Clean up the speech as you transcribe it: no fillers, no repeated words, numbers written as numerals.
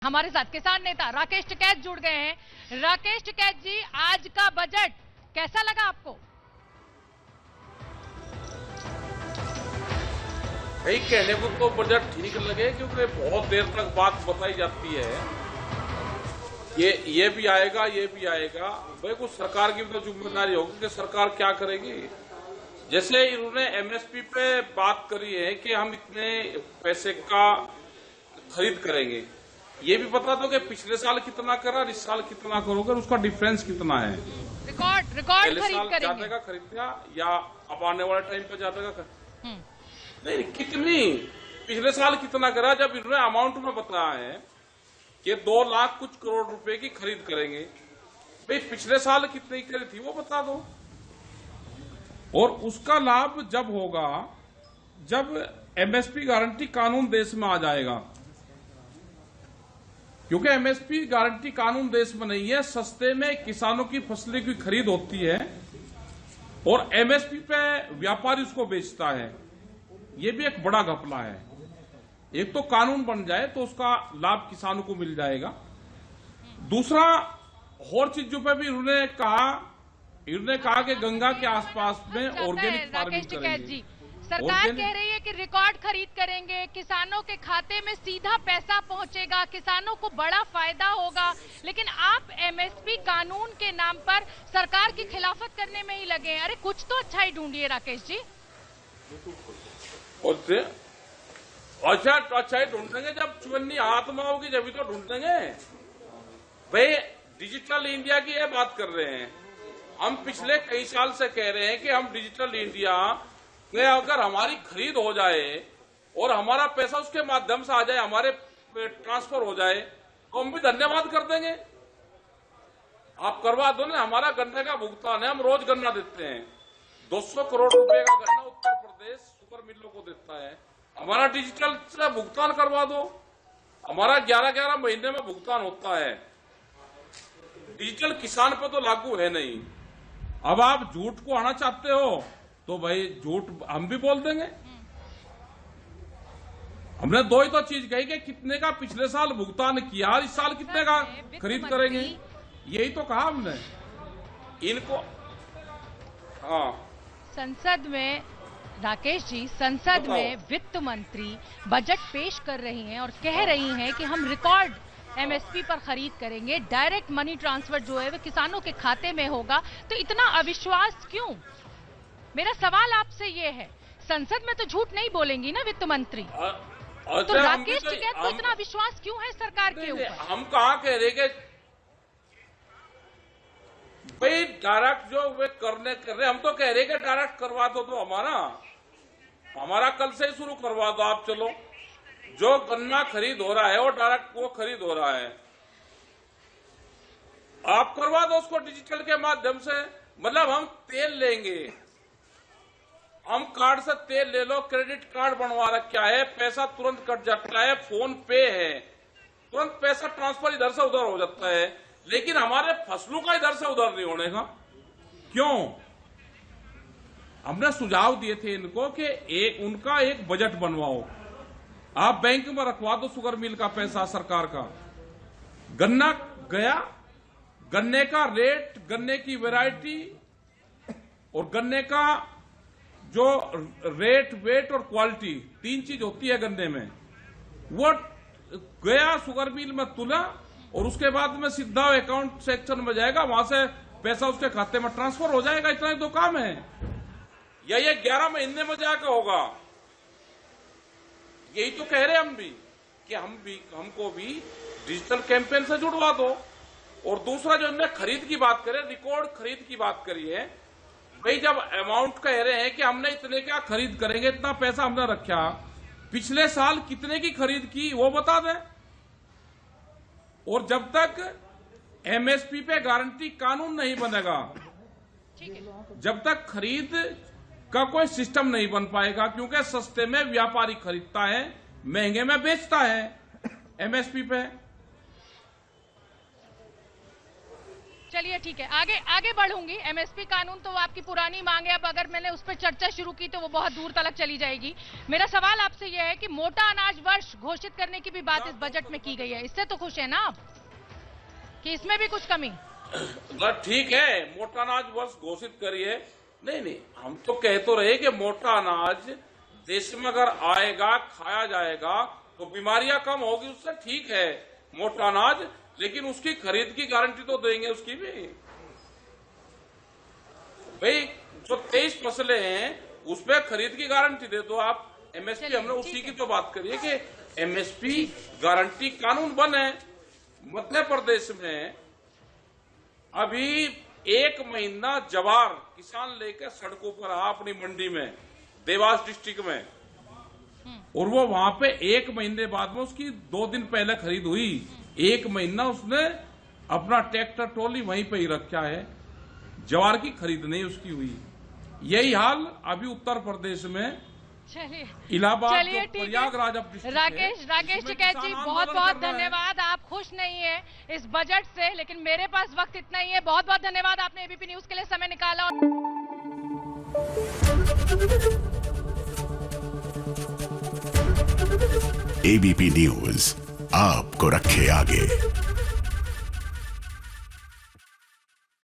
हमारे साथ किसान नेता राकेश टिकैत जुड़ गए हैं। राकेश टिकैत जी, आज का बजट कैसा लगा आपको? भाई कहने को तो बजट ठीक लगे, क्योंकि बहुत देर तक बात बताई जाती है ये भी आएगा, ये भी आएगा। भाई कुछ सरकार की भी तो जिम्मेदारी होगी कि सरकार क्या करेगी। जैसे इन्होंने एमएसपी पे बात करी है कि हम इतने पैसे का खरीद करेंगे, ये भी बता दो कि पिछले साल कितना करा, इस साल कितना करोगे, उसका डिफरेंस कितना है। रिकॉर्ड पहले खरीद साल करेंगे। ज्यादा का खरीदा या अब आने वाले टाइम पे ज्यादा का नहीं, कितनी पिछले साल कितना करा। जब इन्होंने अमाउंट में बताया है कि 2 लाख कुछ करोड़ रुपए की खरीद करेंगे, भाई पिछले साल कितनी करी थी वो बता दो। और उसका लाभ जब होगा जब एमएसपी गारंटी कानून देश में आ जाएगा, क्योंकि एमएसपी गारंटी कानून देश में नहीं है। सस्ते में किसानों की फसलें की खरीद होती है और एमएसपी पे व्यापारी उसको बेचता है। ये भी एक बड़ा घपला है। एक तो कानून बन जाए तो उसका लाभ किसानों को मिल जाएगा। दूसरा और चीजों पे भी इन्होंने कहा कि गंगा के आसपास में ऑर्गेनिक फार्मिंग करेंगे। सरकार कह रही है कि रिकॉर्ड खरीद करेंगे, किसानों के खाते में सीधा पैसा पहुंचेगा, किसानों को बड़ा फायदा होगा। लेकिन आप एमएसपी कानून के नाम पर सरकार की खिलाफत करने में ही लगे हैं। अरे कुछ तो अच्छा ही ढूंढिए राकेश जी। अच्छा ही ढूंढेंगे, जब चुन्नी हाथ में होगी जब तो ढूंढेंगे। भाई डिजिटल इंडिया की ये बात कर रहे हैं। हम पिछले कई साल से कह रहे हैं कि हम डिजिटल इंडिया में अगर हमारी खरीद हो जाए और हमारा पैसा उसके माध्यम से आ जाए, हमारे ट्रांसफर हो जाए, तो हम भी धन्यवाद कर देंगे। आप करवा दो ना, हमारा गन्ने का भुगतान है, हम रोज गन्ना देते हैं। 200 करोड़ रुपए का गन्ना उत्तर प्रदेश सुपर मिलों को देता है। हमारा डिजिटल से भुगतान करवा दो। हमारा 11-11 महीने में भुगतान होता है। डिजिटल किसान पर तो लागू है नहीं। अब आप झूठ को आना चाहते हो तो भाई झूठ हम भी बोल देंगे। हमने 2 ही तो चीज कही कि कितने का पिछले साल भुगतान किया, इस साल कितने का खरीद करेंगे, यही तो कहा हमने इनको। हाँ, संसद में राकेश जी, संसद में वित्त मंत्री बजट पेश कर रही हैं और कह रही हैं कि हम रिकॉर्ड एमएसपी पर खरीद करेंगे, डायरेक्ट मनी ट्रांसफर जो है वो किसानों के खाते में होगा। तो इतना अविश्वास क्यों? मेरा सवाल आपसे ये है, संसद में तो झूठ नहीं बोलेंगी ना वित्त मंत्री, तो राकेश टिकैत को इतना विश्वास क्यों है सरकार के ऊपर? हम कहा कह रहे कि भाई डायरेक्ट जो वे कर रहे, हम तो कह रहे कि डायरेक्ट करवा दो। तो हमारा कल से ही शुरू करवा दो आप। चलो, जो गन्ना खरीद हो रहा है वो डायरेक्ट वो खरीद हो रहा है, आप करवा दो उसको डिजिटल के माध्यम से। मतलब हम तेल लेंगे, हम कार्ड से तेल ले लो, क्रेडिट कार्ड बनवा रखा है, पैसा तुरंत कट जाता है, फोन पे है, तुरंत पैसा ट्रांसफर इधर से उधर हो जाता है। लेकिन हमारे फसलों का इधर से उधर नहीं होने का क्यों? हमने सुझाव दिए थे इनको कि उनका एक बजट बनवाओ। आप बैंक में रखवा दो शुगर मिल का पैसा सरकार का। गन्ना गया, गन्ने का रेट, गन्ने की वैरायटी और गन्ने का जो रेट, वेट और क्वालिटी, 3 चीज होती है गन्ने में, वो गया शुगर मिल में तुला और उसके बाद में सीधा अकाउंट सेक्शन में जाएगा, वहां से पैसा उसके खाते में ट्रांसफर हो जाएगा। इतना ही तो काम है। या ये 11 महीने में जाकर होगा। यही तो कह रहे हम भी कि हमको भी डिजिटल कैंपेन से जुड़वा दो। और दूसरा जो हमने खरीद की बात करें, रिकॉर्ड खरीद की बात करी है, भाई जब अमाउंट कह रहे हैं कि हमने इतने क्या खरीद करेंगे, इतना पैसा हमने रखा, पिछले साल कितने की खरीद की वो बता दें। और जब तक एमएसपी पे गारंटी कानून नहीं बनेगा, जब तक खरीद का कोई सिस्टम नहीं बन पाएगा, क्योंकि सस्ते में व्यापारी खरीदता है, महंगे में बेचता है एमएसपी पे। चलिए ठीक है, आगे आगे बढ़ूंगी। एमएसपी कानून तो आपकी पुरानी मांग है, अब अगर मैंने उस पर चर्चा शुरू की तो वो बहुत दूर तक चली जाएगी। मेरा सवाल आपसे यह है कि मोटा अनाज वर्ष घोषित करने की भी बात इस बजट में की गई है, इससे तो खुश है ना आप कि इसमें भी कुछ कमी? ठीक है, मोटा अनाज वर्ष घोषित करिए। नहीं, हम तो कह तो रहे कि मोटा अनाज देश में अगर आएगा, खाया जाएगा तो बीमारियां कम होगी, उससे ठीक है मोटा अनाज, लेकिन उसकी खरीद की गारंटी तो देंगे उसकी भी। भाई जो 23 फसलें हैं उस पर खरीद की गारंटी दे दो आप। एमएसपी हमने उसी की तो बात करी है कि एमएसपी गारंटी कानून बने। मध्य प्रदेश में अभी 1 महीना जवार किसान लेकर सड़कों पर रहा अपनी मंडी में, देवास डिस्ट्रिक्ट में, और वो वहां पे 1 महीने बाद में उसकी 2 दिन पहले खरीद हुई। 1 महीना उसने अपना ट्रैक्टर ट्रॉली वहीं पे ही रखा है, जवार की खरीद नहीं उसकी हुई। यही हाल अभी उत्तर प्रदेश में, चलिए इलाहाबाद, प्रयागराज। राकेश टिकैत जी, बहुत बहुत धन्यवाद। आप खुश नहीं है इस बजट से, लेकिन मेरे पास वक्त इतना ही है। बहुत बहुत धन्यवाद, आपने एबीपी न्यूज के लिए समय निकाला। एबीपी न्यूज आपको रखे आगे।